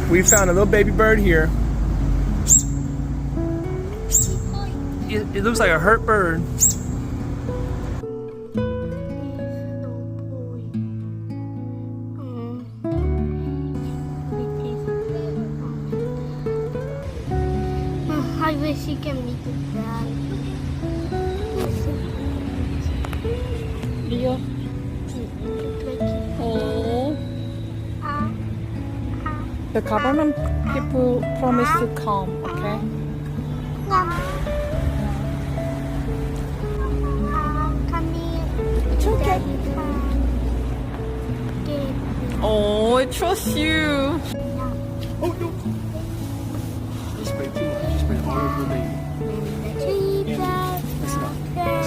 We found a little baby bird here. It looks like a hurt bird. I wish he can meet the dad. Leo. Oh. The government people promise to come, okay? It's okay. Oh, I trust you. Oh no! You sprayed too much. You sprayed all over the baby. Listen up.